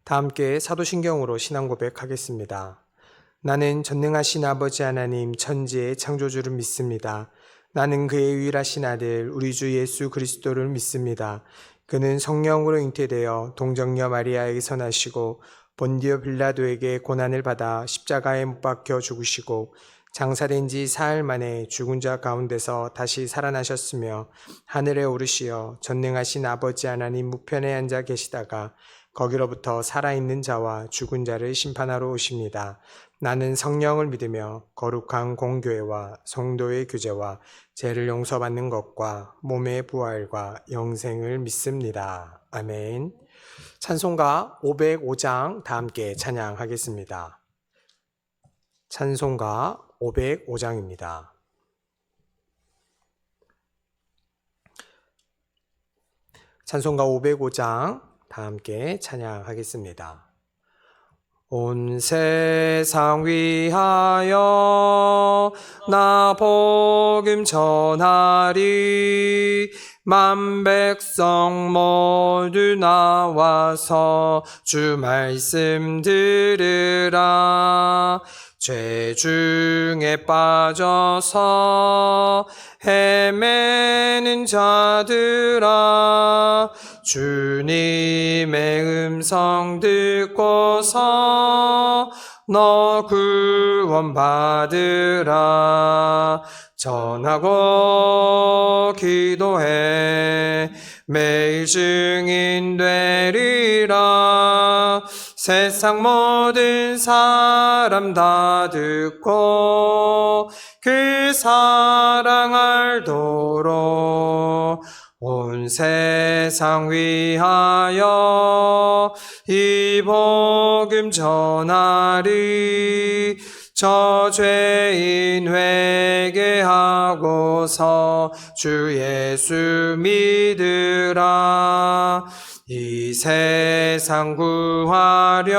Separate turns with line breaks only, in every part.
다 함께 사도신경으로 신앙 고백하겠습니다. 나는 전능하신 아버지 하나님 천지의 창조주를 믿습니다. 나는 그의 유일하신 아들 우리 주 예수 그리스도를 믿습니다. 그는 성령으로 잉태되어 동정녀 마리아에게서 나시고 본디오 빌라도에게 고난을 받아 십자가에 못 박혀 죽으시고 장사된 지 사흘 만에 죽은 자 가운데서 다시 살아나셨으며 하늘에 오르시어 전능하신 아버지 하나님 우편에 앉아 계시다가 거기로부터 살아있는 자와 죽은 자를 심판하러 오십니다. 나는 성령을 믿으며 거룩한 공교회와 성도의 교제와 죄를 용서받는 것과 몸의 부활과 영생을 믿습니다. 아멘. 찬송가 505장 다 함께 찬양하겠습니다. 찬송가 505장입니다. 찬송가 505장 다 함께 찬양하겠습니다. 온 세상 위하여 나 복음 전하리 만 백성 모두 나와서 주 말씀 들으라. 죄 중에 빠져서 헤매는 자들아 주님의 음성 듣고서 너 구원 받으라. 전하고 기도해 매일 증인 되리라. 세상 모든 사람 다 듣고 그 사랑 알도록 온 세상 위하여 이 복음 전하리. 저 죄인 회개하고서 주 예수 믿으라. 이 세상 구하려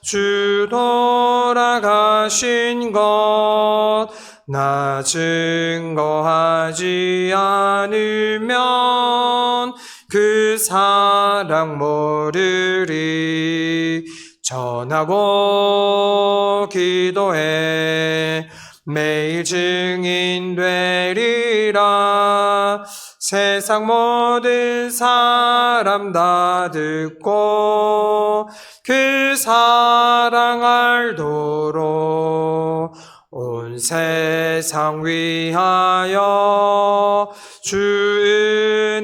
주 돌아가신 것 나 증거하지 않으면 그 사랑 모르리. 전하고 기도해 매일 증인 되리라. 세상 모든 사람 다 듣고 그 사랑 알도록 온 세상 위하여 주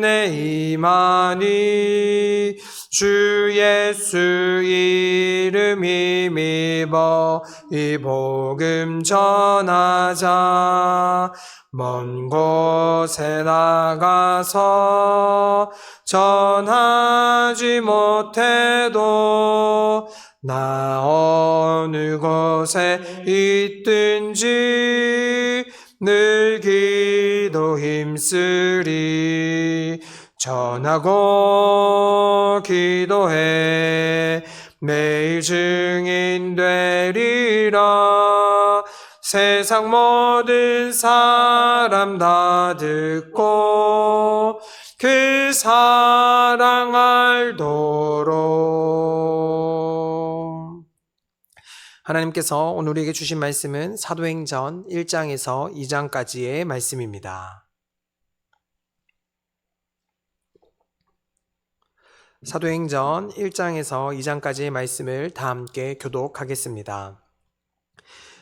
은혜 임하니. 주 예수 이름 힘입어 이 복음 전하자. 먼 곳에 나가서 전하지 못해도 나 어느 곳에 있든지 늘 기도 힘쓰리. 전하고 기도해 매일 증인 되리라. 세상 모든 사람 다 듣고 그 사랑 알도록. 하나님께서 오늘 우리에게 주신 말씀은 사도행전 1장에서 2장까지의 말씀입니다. 사도행전 1장에서 2장까지의 말씀을 다 함께 교독하겠습니다.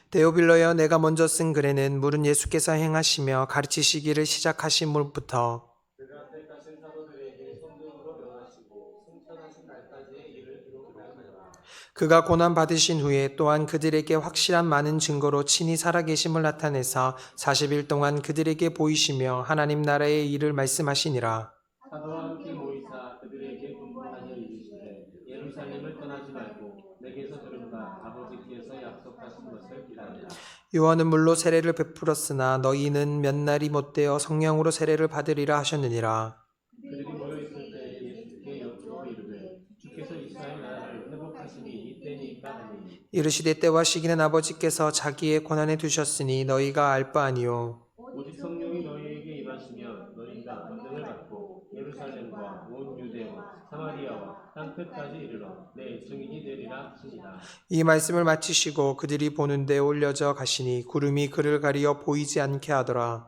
데오빌로여, 내가 먼저 쓴 글에는 물은 예수께서 행하시며 가르치시기를 시작하신 물부터 그가 택하신 사도들에게 성령으로 명하시고 승천하신 날까지의 일을 기록하였노라. 그가 고난 받으신 후에 또한 그들에게 확실한 많은 증거로 친히 살아계심을 나타내사 40일 동안 그들에게 보이시며 하나님 나라의 일을 말씀하시니라.
사도와 함께 모이사 그들에게 분부하여 이르시되 예루살렘을 떠나지 말고 내게서 들은 바 아버지께서 약속하신 것을 기다리라.
요한은 물로 세례를 베풀었으나 너희는 몇 날이 못되어 성령으로 세례를 받으리라 하셨느니라.
그들이 모여있을 때 예수께 여쭈어 이르되 주께서 이스라엘 나라를 회복하심이 이때니까 하니.
이르시되 때와 시기는 아버지께서 자기의 권한에 두셨으니 너희가 알 바 아니요.
오직 성령이 너희에게 임하시면 너희가 권능을 받고 예루살렘과 온 유대와 사마리아와 땅끝까지 이르러 내 증인이 되리라 하시니라.
이 말씀을 마치시고 그들이 보는 데 올려져 가시니 구름이 그를 가리어 보이지 않게 하더라.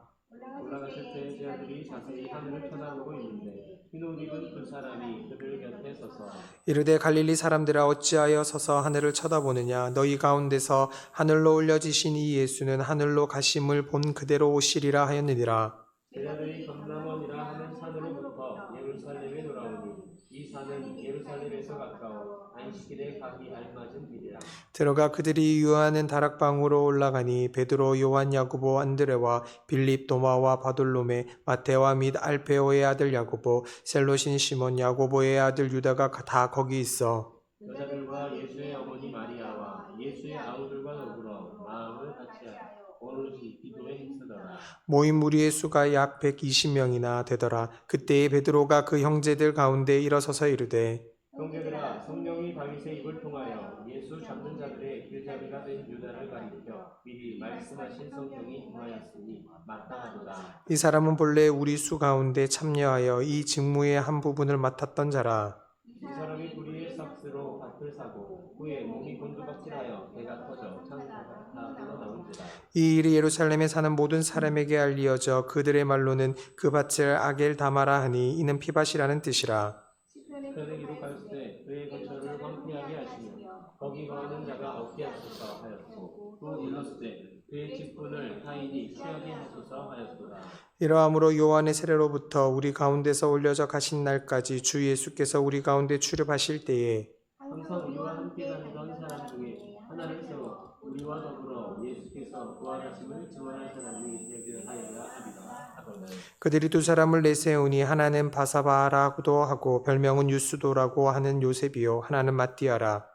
올라가실 때 제자들이 자세히 하늘을 쳐다보고 있는데 흰옷 입은 두 사람이 그들 곁에 서서
이르되 갈릴리 사람들아 어찌하여 서서 하늘을 쳐다보느냐 너희 가운데서 하늘로 올려지신 이 예수는 하늘로 가심을 본 그대로 오시리라 하였느니라.
제자들이 감람원이라 하는 산으로부터 예루살렘에 돌아오니 이 산은 예루살렘에서 가까워 안식일에 가기 알맞은 길이라.
들어가 그들이 유하는 다락방으로 올라가니 베드로 요한 야고보 안드레와 빌립 도마와 바돌로메 마테와 및 알페오의 아들 야고보 셀로신 시몬 야고보의 아들 유다가 다 거기 있어.
여자들과 예수의 어머니 마리아와 예수의 아우들과 더불어 마음을 같이하여 오롯이 기도에 힘쓰더라.
모인 무리의 수가 약 120명이나 되더라. 그때에 베드로가 그 형제들 가운데 일어서서 이르되
형제들아, 성령이 다윗의 입을 통하여 예수 잡는 자들의 길잡이가 된 유다를 가리켜 미리 말씀하신 성경이 임하였으니 마땅하도다.
이 사람은 본래 우리 수 가운데 참여하여 이 직무의 한 부분을 맡았던 자라.
이 사람이 불의의 삭스로 밭을 사고 후에 몸이 곤두박질하여 배가 터져 창자가 다 흘러나온지라.
이 일이 예루살렘에 사는 모든 사람에게 알리어져 그들의 말로는 그 밭을 아겔다마라 하니 이는 피밭이라는 뜻이라.
시편에 기록할 때 그의 거처를 황폐하게 하시며 거기 거하는 자가 없게 하소서 하였고 또 일렀을 그의 직분을 타인이 취하게 하소서 하였도다.
이러함으로 요한의 세례로부터 우리 가운데서 올려져 가신 날까지 주 예수께서 우리 가운데 출입하실 때에
항상 우리와 함께 다니던 사람 중에 하나를 세워 우리와 더불어 예수께서 부활하심을 증언할 사람이 되게 하여야 하리라 하거늘.
그들이 두 사람을 내세우니 하나는 바사바라고도 하고 별명은 유스도라고 하는 요셉이요 하나는 마띠아라.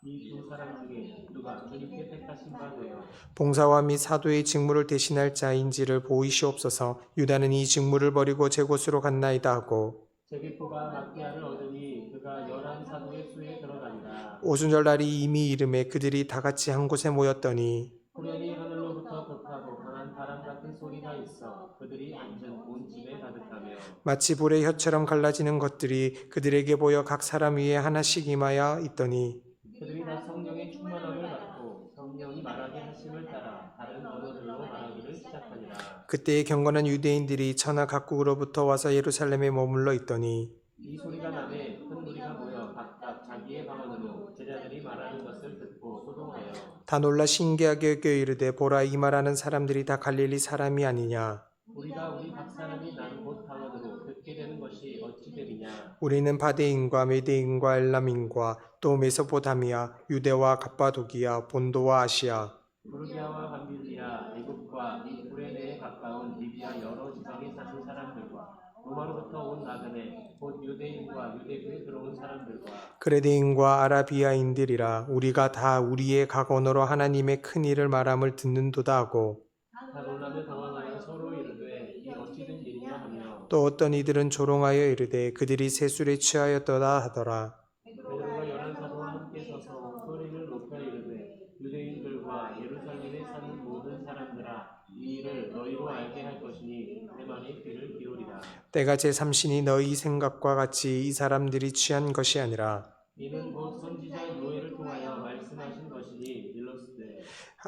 이 두 사람 중에 누가 주님께 택하신 바 되어
봉사와 및 사도의 직무를 대신할 자인지를 보이시옵소서. 유다는 이 직무를 버리고 제 곳으로 갔나이다 하고
제비포가 마띠아를 얻으니 그가 11 사도의 수에 들어가니라.
오순절 날이 이미 이름에 그들이 다 같이 한 곳에 모였더니
후련히 하늘로부터 격하고 강한 바람 같은 소리가 있어 그들이 앉은 온 집에 가득하며
마치 불의 혀처럼 갈라지는 것들이 그들에게 보여 각 사람 위에 하나씩 임하여 있더니
그들이 다 성령의 충만함을 받고 성령이 말하게 하심을 따라 다른 언어들로 말하기를 시작하니라.
그때의 경건한 유대인들이 천하 각국으로부터 와서 예루살렘에 머물러 있더니
이 소리가 나매 큰 무리가 모여 각각 자기의 방언으로 제자들이 말하는 것을 듣고 소동하여
다 놀라 신기하게 여겨 이르되 보라 이 말하는 사람들이 다 갈릴리 사람이 아니냐.
우리가 우리 각 사람이 난 곳 방언으로 듣게 되는 것이 어찌 됨이냐.
우리는 바데인과 메데인과 엘람인과 또 메소포타미아 유대와 갑바도기아 본도와 아시아
부르기아와 밤빌리아 애굽과 이 구레네에 가까운 리비아 여러 지방에 사는 사람들과 로마로부터 온 나그네 곧 유대인과 유대교에 들어온 사람들과
그레데인과 아라비아인들이라 우리가 다 우리의 각 언어로 하나님의 큰 일을 말함을 듣는도다 하고
다 놀라며 당황하여 서로 이르되 이 어찌 된 일이냐 하며
또 어떤 이들은 조롱하여 이르되 그들이 세술에 취하였도다 하더라.
베드로가 11 사도와 함께 서서 소리를 높여 이르되 유대인들과 예루살렘에 사는 모든 사람들아 이 일을 너희로 알게 할 것이니 내 말에 귀를 기울이라.
때가 제3신이 너희 생각과 같이 이 사람들이 취한 것이 아니라
이는 곧 선지자 요엘을 통하여 말씀하신 것이니 일렀으되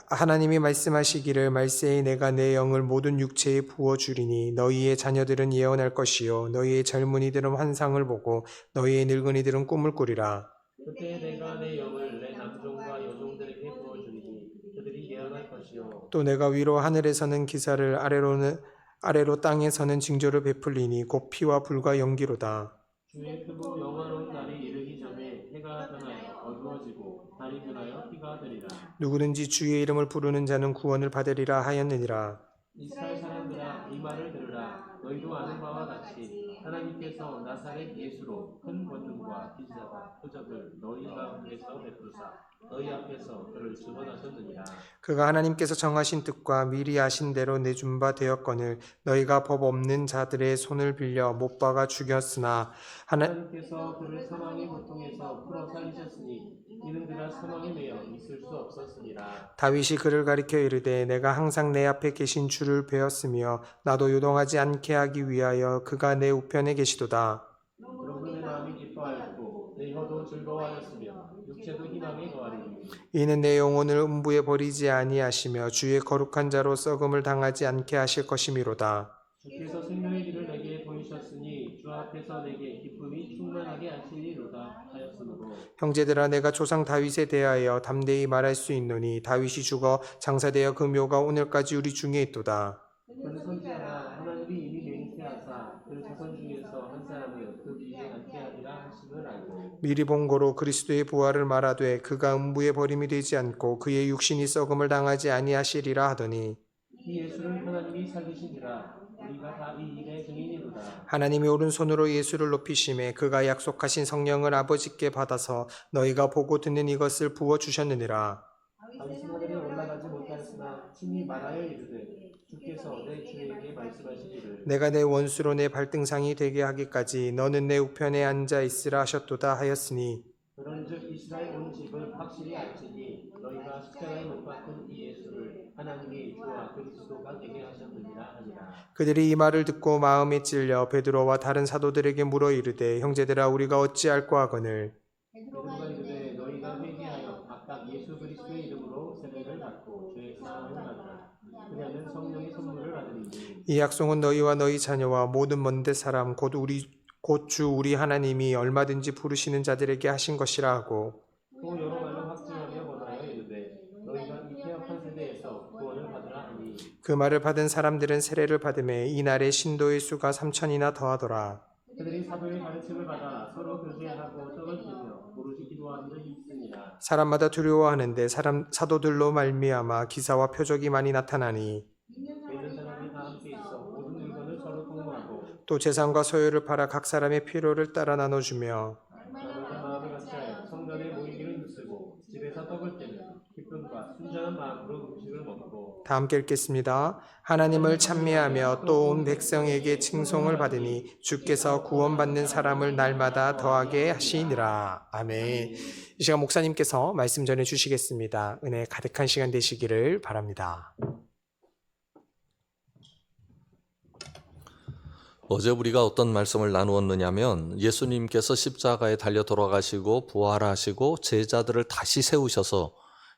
하나님이 말씀하시기를 말세에 내가 내 영을 모든 육체에 부어주리니 너희의 자녀들은 예언할 것이요 너희의 젊은이들은 환상을 보고 너희의 늙은이들은 꿈을 꾸리라.
그때 내가 내 영을 내 남종과 여종들에게 부어주리니 그들이 예언할 것이요
또 내가 위로 하늘에서는 기사를 아래로 땅에서는 징조를 베풀리니 곧 피와 불과 연기로다.
주의 크고 영화로운 날이 이르기 전에 해가 변하여 어두워지고 달이 변하여 피가 되리라.
누구든지 주의 이름을 부르는 자는 구원을 받으리라 하였느니라.
이스라엘 사람들아 이 말을 들으라. 너희도 아는 바와 같이 하나님께서 나사렛 예수로 큰 권능과 기사와 표적을 너희 가운데서 베푸사 너희 앞에서 그를 증언하셨느니라.
그가 하나님께서 정하신 뜻과 미리 아신 대로 내준 바 되었거늘 너희가 법 없는 자들의 손을 빌려 못 박아 죽였으나
하나님께서 그를 사망의 고통에서 풀어 살리셨으니 이는 그가 사망에 매여 있을 수 없었으니라.
다윗이 그를 가리켜 이르되 내가 항상 내 앞에 계신 주를 배웠으며 나도 요동하지 않게 하기 위하여 그가 내 우편에 계시도다.
그러므로 내 마음이 기뻐하였고 내 혀도 즐거워하였으며 육체도 희망에 거하리니.
이는 내 영혼을 음부에 버리지 아니하시며 주의 거룩한 자로 썩음을 당하지 않게 하실 것이미로다.
주께서 생명의 길을 내게 보이셨으니 주 앞에서 내게 기쁨이 충만하게 하시리로다 하였으므로.
형제들아 내가 조상 다윗에 대하여 담대히 말할 수 있노니 다윗이 죽어 장사되어 그 묘가 오늘까지 우리 중에 있도다.
그는 선지자라 하나님이 이미 맹세하사 그 자손 중에서 한 사람을 그 위에 앉게 하리라 하심을 알고.
미리 본 고로 그리스도의 부활을 말하되 그가 음부에 버림이 되지 않고 그의 육신이 썩음을 당하지 아니하시리라 하더니
이 예수를 하나님이 살리시니라. 우리가 다 이 일의 증인이로다.
하나님이 오른손으로 예수를 높이심에 그가 약속하신 성령을 아버지께 받아서 너희가 보고 듣는 이것을 부어 주셨느니라.
다윗은 하늘에 올라가지 못하였으나 친히 말하여 이르되 주께서 내 주에게 말씀하시기를
내가 내 원수로 내 발등상이 되게 하기까지 너는 내 우편에 앉아 있으라 하셨도다 하였으니
그런즉 이스라엘 온 집을 확실히 알지니 너희가 십자가에 못 박힌 이 예수를 하나님이 주와 그리스도가 되게 하셨느니라 하니라.
그들이 이 말을 듣고 마음에 찔려 베드로와 다른 사도들에게 물어 이르되 형제들아 우리가 어찌할꼬 하거늘
베드로가 이르되 너희가 회개하여 각각 예수 그리스도의 이름으로 세례를 받고 죄 사함을 받으라. 그리하면 성령의 선물을 받으리니.
이 약속은 너희와 너희 자녀와 모든 먼데 사람 곧 주 우리 하나님이 얼마든지 부르시는 자들에게 하신 것이라 하고
또 여러 말로 확증하며 권하여 이르되 너희가 이 폐역한 세대에서 구원을 받으라 하니.
그 말을 받은 사람들은 세례를 받음에 이날에 신도의 수가 3천이나 더하더라.
그들이 사도의 가르침을 받아 서로 교제하고 떡을 떼며 오롯이 기도하는 데 있으니라.
사람마다 두려워하는데 사도들로 말미암아 기사와 표적이 많이 나타나니
믿는 사람이 다 함께 있어 모든 물건을 서로 공유하고
또 재산과 소유를 팔아 각 사람의 필요를 따라 나눠주며
마음과 마음을 같이하여 성전에 모이기를 힘쓰고 집에서 떡을 떼며 기쁨과 순전한 마음으로 음식을 먹고.
다 함께 읽겠습니다. 하나님을 찬미하며 또 온 백성에게 칭송을 받으니 주께서 구원받는 사람을 날마다 더하게 하시니라. 아멘. 이 시간 목사님께서 말씀 전해 주시겠습니다. 은혜 가득한 시간 되시기를 바랍니다.
어제 우리가 어떤 말씀을 나누었느냐면 예수님께서 십자가에 달려 돌아가시고 부활하시고 제자들을 다시 세우셔서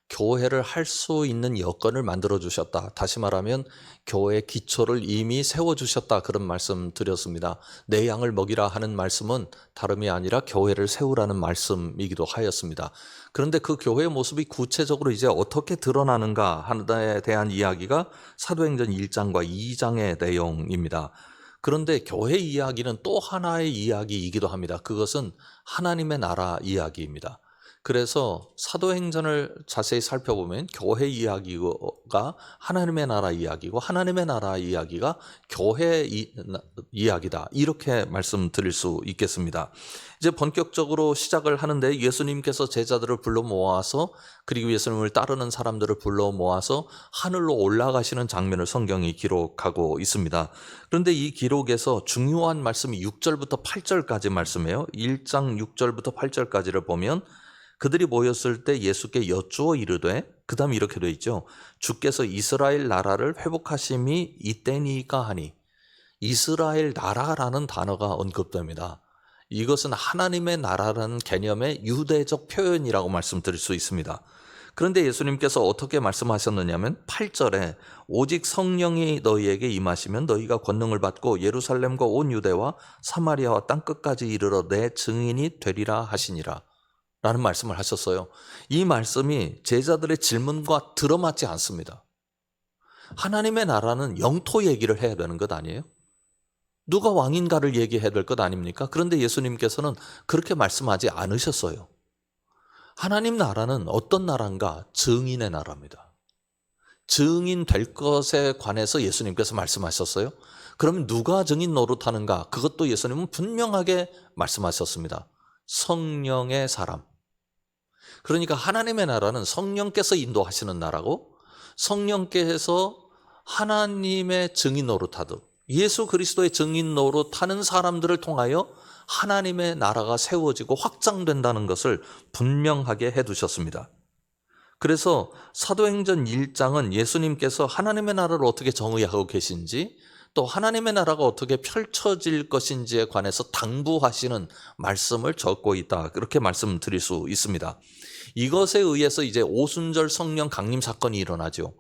교회를 할 수 있는 여건을 만들어 주셨다. 다시 말하면 교회의 기초를 이미 세워 주셨다. 그런 말씀 드렸습니다. 내 양을 먹이라 하는 말씀은 다름이 아니라 교회를 세우라는 말씀이기도 하였습니다. 그런데 그 교회의 모습이 구체적으로 이제 어떻게 드러나는가 하는데 대한 이야기가 사도행전 1장과 2장의 내용입니다. 그런데 교회 이야기는 또 하나의 이야기이기도 합니다. 그것은 하나님의 나라 이야기입니다. 그래서 사도행전을 자세히 살펴보면 교회 이야기가 하나님의 나라 이야기고 하나님의 나라 이야기가 교회 이야기다. 이렇게 말씀드릴 수 있겠습니다. 이제 본격적으로 시작을 하는데 예수님께서 제자들을 불러 모아서 그리고 예수님을 따르는 사람들을 불러 모아서 하늘로 올라가시는 장면을 성경이 기록하고 있습니다. 그런데 이 기록에서 중요한 말씀이 6절부터 8절까지 말씀이에요. 1장 6절부터 8절까지를 보면 그들이 모였을 때 예수께 여쭈어 이르되 그 다음에 이렇게 되어 있죠. 주께서 이스라엘 나라를 회복하심이 이때니까 하니 이스라엘 나라라는 단어가 언급됩니다. 이것은 하나님의 나라라는 개념의 유대적 표현이라고 말씀드릴 수 있습니다. 그런데 예수님께서 어떻게 말씀하셨느냐면 8절에 오직 성령이 너희에게 임하시면 너희가 권능을 받고 예루살렘과 온 유대와 사마리아와 땅끝까지 이르러 내 증인이 되리라 하시니라 라는 말씀을 하셨어요. 이 말씀이 제자들의 질문과 들어맞지 않습니다. 하나님의 나라는 영토 얘기를 해야 되는 것 아니에요? 누가 왕인가를 얘기해야 될 것 아닙니까? 그런데 예수님께서는 그렇게 말씀하지 않으셨어요. 하나님 나라는 어떤 나라인가? 증인의 나라입니다. 증인 될 것에 관해서 예수님께서 말씀하셨어요. 그럼 누가 증인 노릇하는가? 그것도 예수님은 분명하게 말씀하셨습니다. 성령의 사람. 그러니까 하나님의 나라는 성령께서 인도하시는 나라고, 성령께서 하나님의 증인 노릇하듯 예수 그리스도의 증인 노릇하는 사람들을 통하여 하나님의 나라가 세워지고 확장된다는 것을 분명하게 해두셨습니다. 그래서 사도행전 1장은 예수님께서 하나님의 나라를 어떻게 정의하고 계신지, 또 하나님의 나라가 어떻게 펼쳐질 것인지에 관해서 당부하시는 말씀을 적고 있다, 그렇게 말씀드릴 수 있습니다. 이것에 의해서 이제 오순절 성령 강림 사건이 일어나죠.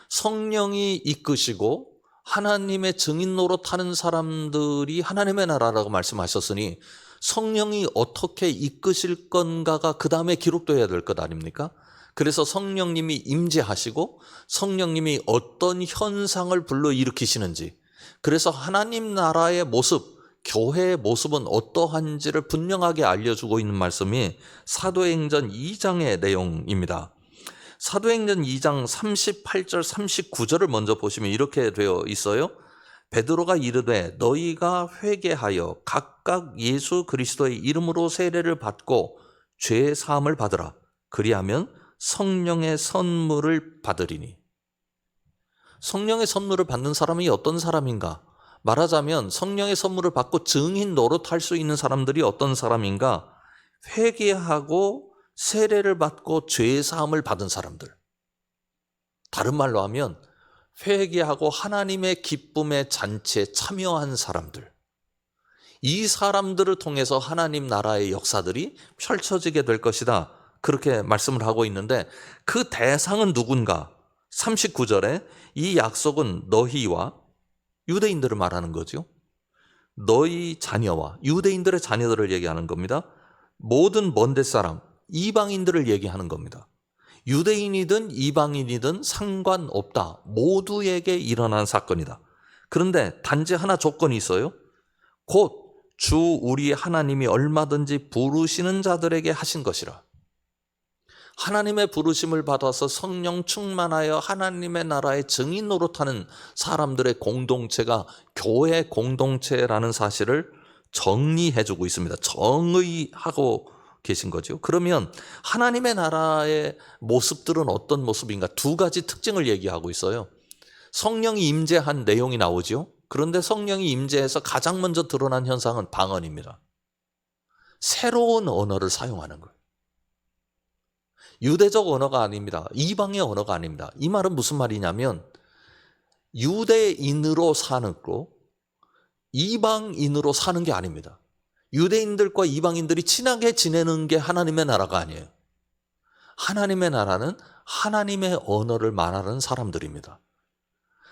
성령이 이끄시고 하나님의 증인 노릇하는 사람들이 하나님의 나라라고 말씀하셨으니 성령이 어떻게 이끄실 건가가 그 다음에 기록되어야 될 것 아닙니까? 그래서 성령님이 임재하시고 성령님이 어떤 현상을 불러일으키시는지, 그래서 하나님 나라의 모습, 교회의 모습은 어떠한지를 분명하게 알려주고 있는 말씀이 사도행전 2장의 내용입니다. 사도행전 2장 38절 39절을 먼저 보시면 이렇게 되어 있어요. 베드로가 이르되 너희가 회개하여 각각 예수 그리스도의 이름으로 세례를 받고 죄 사함을 받으라. 그리하면 성령의 선물을 받으리니. 성령의 선물을 받는 사람이 어떤 사람인가? 말하자면 성령의 선물을 받고 증인 노릇할 수 있는 사람들이 어떤 사람인가? 회개하고 세례를 받고 죄 사함을 받은 사람들. 다른 말로 하면 회개하고 하나님의 기쁨의 잔치에 참여한 사람들. 이 사람들을 통해서 하나님 나라의 역사들이 펼쳐지게 될 것이다, 그렇게 말씀을 하고 있는데, 그 대상은 누군가? 39절에 이 약속은 너희와, 유대인들을 말하는 거죠. 너희 자녀와, 유대인들의 자녀들을 얘기하는 겁니다. 모든 먼데 사람, 이방인들을 얘기하는 겁니다. 유대인이든 이방인이든 상관없다. 모두에게 일어난 사건이다. 그런데 단지 하나 조건이 있어요. 곧 주 우리 하나님이 얼마든지 부르시는 자들에게 하신 것이라. 하나님의 부르심을 받아서 성령 충만하여 하나님의 나라의 증인 노릇하는 사람들의 공동체가 교회 공동체라는 사실을 정리해주고 있습니다. 정의하고 계신 거죠. 그러면 하나님의 나라의 모습들은 어떤 모습인가? 두 가지 특징을 얘기하고 있어요. 성령이 임재한 내용이 나오죠. 그런데 성령이 임재해서 가장 먼저 드러난 현상은 방언입니다. 새로운 언어를 사용하는 거예요. 유대적 언어가 아닙니다. 이방의 언어가 아닙니다. 이 말은 무슨 말이냐면 유대인으로 사는 거, 이방인으로 사는 게 아닙니다. 유대인들과 이방인들이 친하게 지내는 게 하나님의 나라가 아니에요. 하나님의 나라는 하나님의 언어를 말하는 사람들입니다.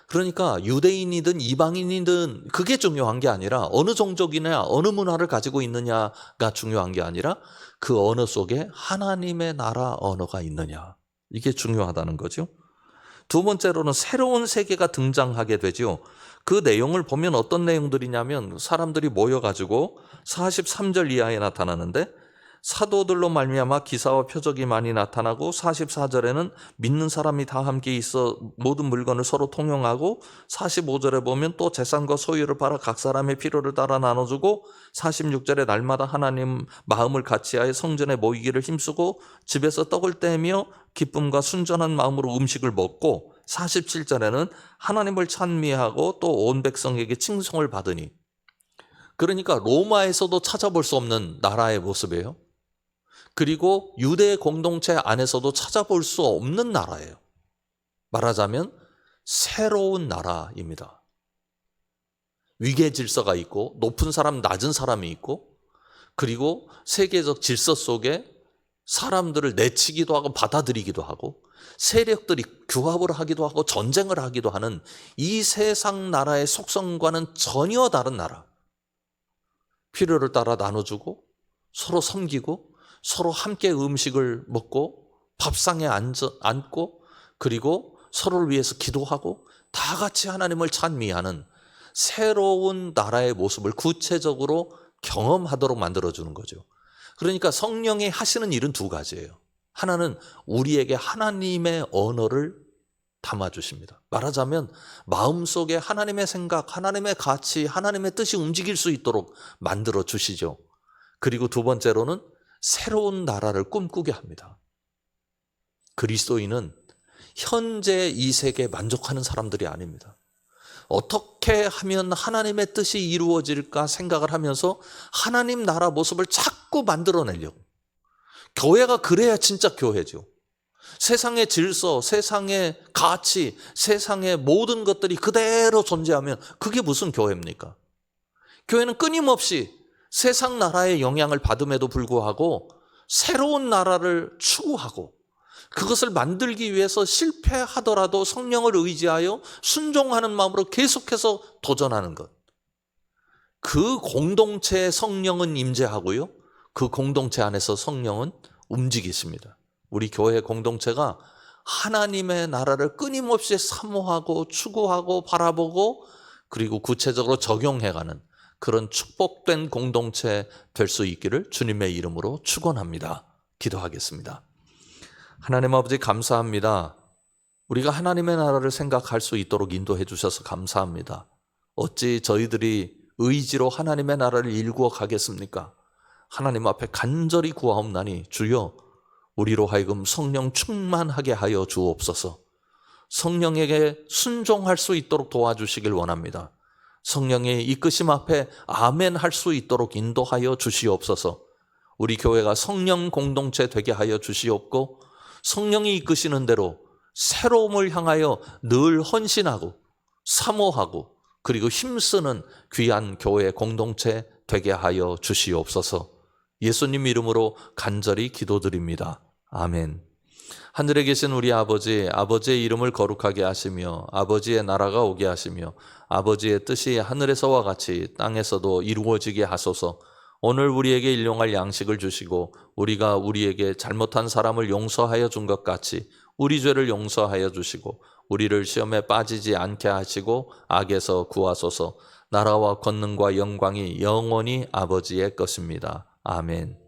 그러니까 유대인이든 이방인이든 그게 중요한 게 아니라 어느 종족이냐 어느 문화를 가지고 있느냐가 중요한 게 아니라 그 언어 속에 하나님의 나라 언어가 있느냐, 이게 중요하다는 거죠. 두 번째로는 새로운 세계가 등장하게 되죠. 그 내용을 보면 어떤 내용들이냐면 사람들이 모여가지고 43절 이하에 나타나는데 사도들로 말미암아 기사와 표적이 많이 나타나고 44절에는 믿는 사람이 다 함께 있어 모든 물건을 서로 통용하고 45절에 보면 또 재산과 소유를 팔아 각 사람의 필요를 따라 나눠주고 46절에 날마다 하나님 마음을 같이하여 성전에 모이기를 힘쓰고 집에서 떡을 떼며 기쁨과 순전한 마음으로 음식을 먹고 47절에는 하나님을 찬미하고 또 온 백성에게 칭송을 받으니. 그러니까 로마에서도 찾아볼 수 없는 나라의 모습이에요. 그리고 유대 공동체 안에서도 찾아볼 수 없는 나라예요. 말하자면 새로운 나라입니다. 위계 질서가 있고 높은 사람, 낮은 사람이 있고, 그리고 세계적 질서 속에 사람들을 내치기도 하고 받아들이기도 하고 세력들이 규합을 하기도 하고 전쟁을 하기도 하는 이 세상 나라의 속성과는 전혀 다른 나라. 필요를 따라 나눠주고 서로 섬기고 서로 함께 음식을 먹고 밥상에 앉고 그리고 서로를 위해서 기도하고 다 같이 하나님을 찬미하는 새로운 나라의 모습을 구체적으로 경험하도록 만들어주는 거죠. 그러니까 성령이 하시는 일은 두 가지예요. 하나는 우리에게 하나님의 언어를 담아주십니다. 말하자면 마음속에 하나님의 생각, 하나님의 가치, 하나님의 뜻이 움직일 수 있도록 만들어 주시죠. 그리고 두 번째로는 새로운 나라를 꿈꾸게 합니다. 그리스도인은 현재 이 세계에 만족하는 사람들이 아닙니다. 어떻게 하면 하나님의 뜻이 이루어질까 생각을 하면서 하나님 나라 모습을 자꾸 만들어내려고. 교회가 그래야 진짜 교회죠. 세상의 질서, 세상의 가치, 세상의 모든 것들이 그대로 존재하면 그게 무슨 교회입니까? 교회는 끊임없이 세상 나라의 영향을 받음에도 불구하고 새로운 나라를 추구하고 그것을 만들기 위해서 실패하더라도 성령을 의지하여 순종하는 마음으로 계속해서 도전하는 것. 그 공동체에 성령은 임재하고요. 그 공동체 안에서 성령은 움직이십니다. 우리 교회 공동체가 하나님의 나라를 끊임없이 사모하고 추구하고 바라보고 그리고 구체적으로 적용해가는 그런 축복된 공동체 될 수 있기를 주님의 이름으로 축원합니다. 기도하겠습니다. 하나님 아버지 감사합니다. 우리가 하나님의 나라를 생각할 수 있도록 인도해 주셔서 감사합니다. 어찌 저희들이 의지로 하나님의 나라를 일구어 가겠습니까? 하나님 앞에 간절히 구하옵나니 주여 우리로 하여금 성령 충만하게 하여 주옵소서. 성령에게 순종할 수 있도록 도와주시길 원합니다. 성령의 이끄심 앞에 아멘 할 수 있도록 인도하여 주시옵소서. 우리 교회가 성령 공동체 되게 하여 주시옵고 성령이 이끄시는 대로 새로움을 향하여 늘 헌신하고 사모하고 그리고 힘쓰는 귀한 교회 공동체 되게 하여 주시옵소서. 예수님 이름으로 간절히 기도드립니다. 아멘. 하늘에 계신 우리 아버지, 아버지의 이름을 거룩하게 하시며 아버지의 나라가 오게 하시며 아버지의 뜻이 하늘에서와 같이 땅에서도 이루어지게 하소서. 오늘 우리에게 일용할 양식을 주시고 우리가 우리에게 잘못한 사람을 용서하여 준 것 같이 우리 죄를 용서하여 주시고 우리를 시험에 빠지지 않게 하시고 악에서 구하소서. 나라와 권능과 영광이 영원히 아버지의 것입니다. 아멘.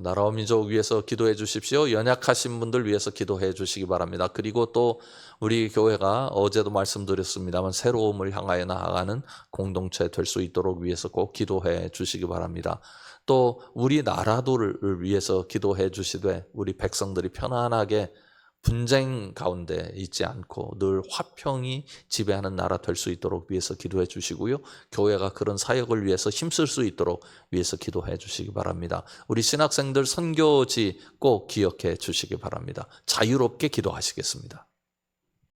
나라와 민족 위해서 기도해 주십시오. 연약하신 분들 위해서 기도해 주시기 바랍니다. 그리고 또 우리 교회가 어제도 말씀드렸습니다만 새로움을 향하여 나아가는 공동체 될 수 있도록 위해서 꼭 기도해 주시기 바랍니다. 또 우리 나라도를 위해서 기도해 주시되 우리 백성들이 편안하게 분쟁 가운데 있지 않고 늘 화평이 지배하는 나라 될 수 있도록 위해서 기도해 주시고요. 교회가 그런 사역을 위해서 힘쓸 수 있도록 위해서 기도해 주시기 바랍니다. 우리 신학생들 선교지 꼭 기억해 주시기 바랍니다. 자유롭게 기도하시겠습니다.